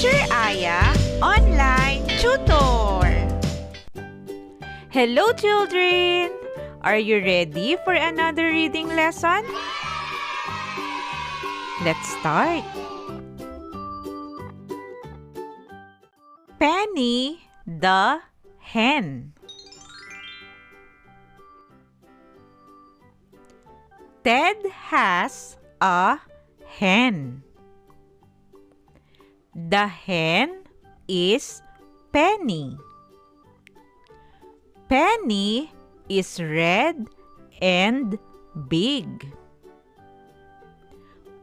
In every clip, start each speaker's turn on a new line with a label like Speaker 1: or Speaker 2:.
Speaker 1: Teacher Aya Online Tutor. Hello children! Are you ready for another reading lesson? Let's start. Penny the hen. Ted has a hen. The hen is Penny. Penny is red and big.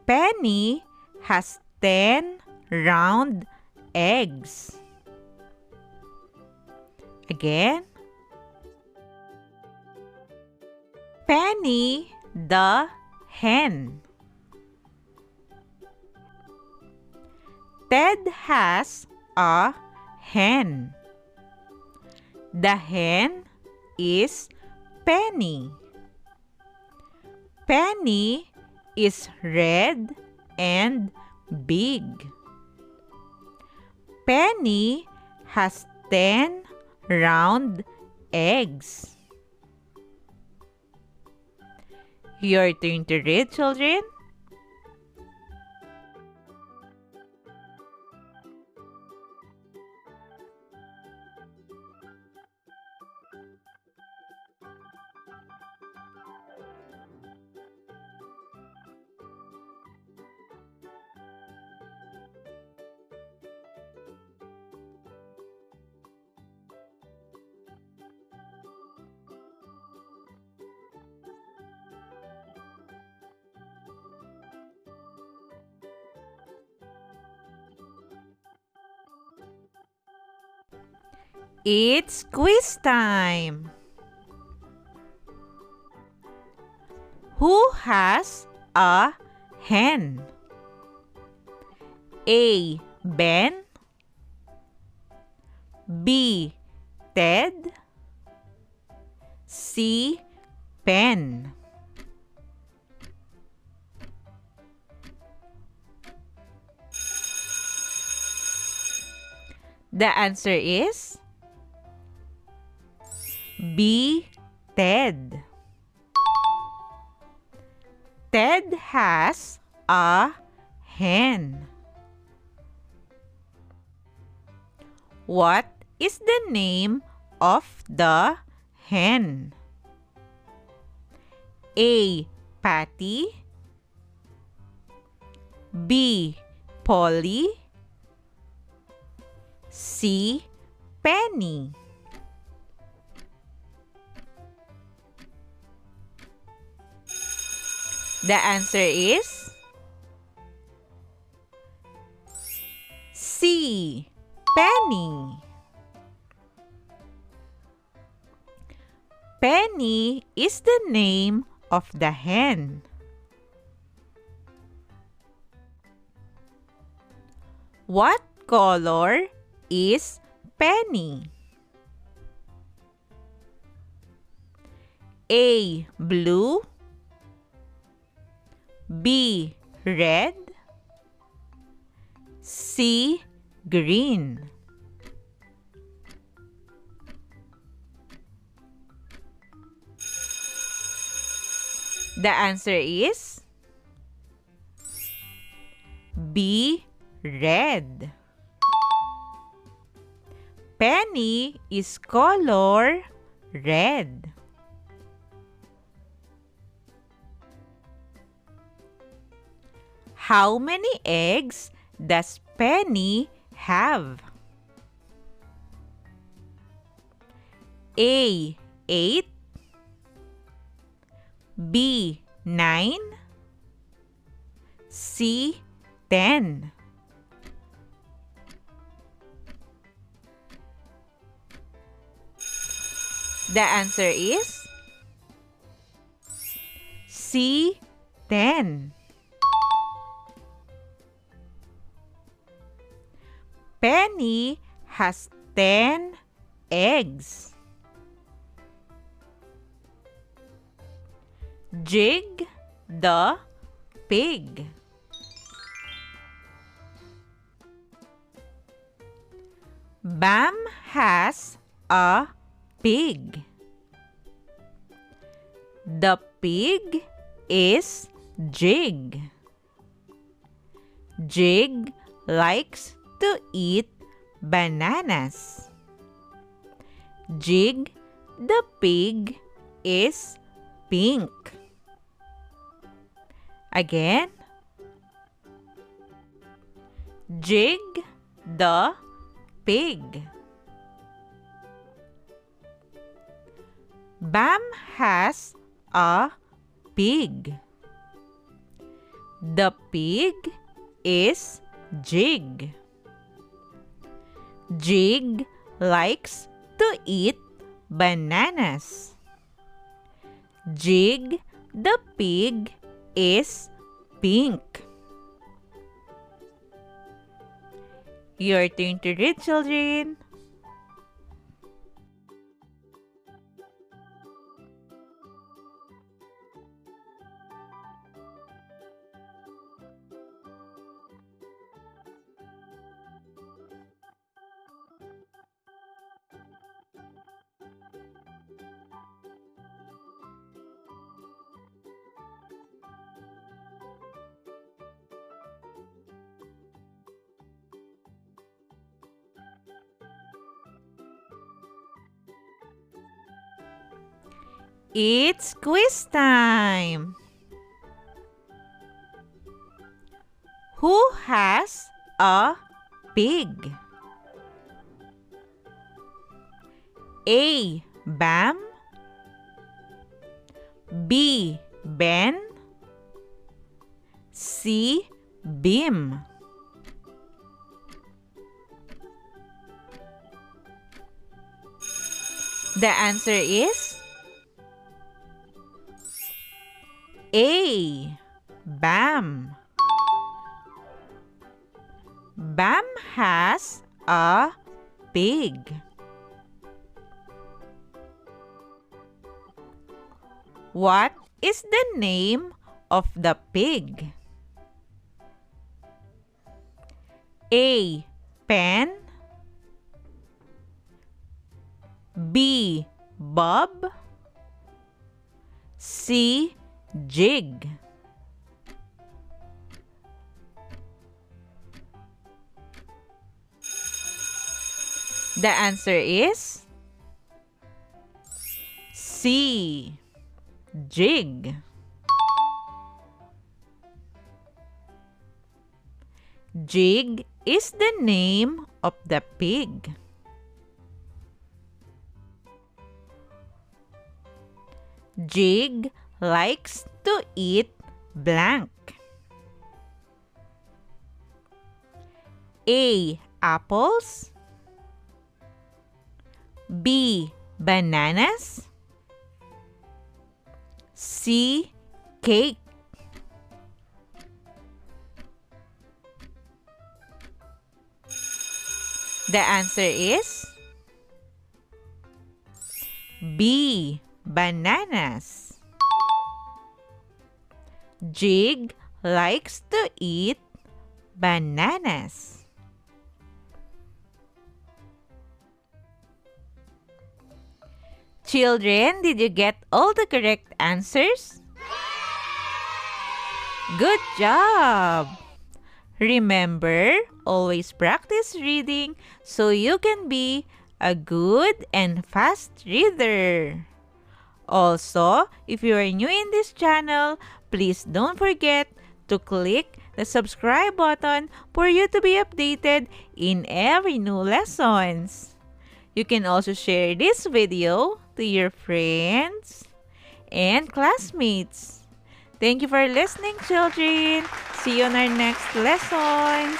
Speaker 1: Penny has 10 round eggs. Again. Penny the hen. Ted has a hen. The hen is Penny. Penny is red and big. Penny has 10 round eggs. Your turn to read, children. It's quiz time. Who has a hen? A. Ben. B. Ted. C. Pen. The answer is B. Ted. Ted has a hen. What is the name of the hen? A. Patty. B. Polly. C. Penny. The answer is C. Penny. Penny is the name of the hen. What color is Penny? A. Blue. B. Red. C. Green. The answer is B. Red. Penny is color red. How many eggs does Penny have? A. 8. B. 9. C. 10. The answer is C. 10. Penny has 10 eggs. Jig the pig. Bam has a pig. The pig is Jig. Jig likes to eat bananas. Jig, the pig, is pink. Again. Jig, the pig. Bam has a pig. The pig is Jig. Jig likes to eat bananas. Jig, the pig, is pink. Your turn to read, children. It's quiz time! Who has a pig? A. Bam. B. Ben. C. Bim. The answer is A. Bam. Bam has a pig. What is the name of the pig? A. Pen. B. Bob. C. Jig. The answer is C. Jig. Jig is the name of the pig. Jig likes to eat blank. A. Apples. B. Bananas. C. Cake. The answer is B. Bananas. Jig likes to eat bananas. Children, did you get all the correct answers? Good job! Remember, always practice reading so you can be a good and fast reader. Also, if you are new in this channel, please don't forget to click the subscribe button for you to be updated in every new lessons. You can also share this video to your friends and classmates. Thank you for listening, children. See you on our next lessons.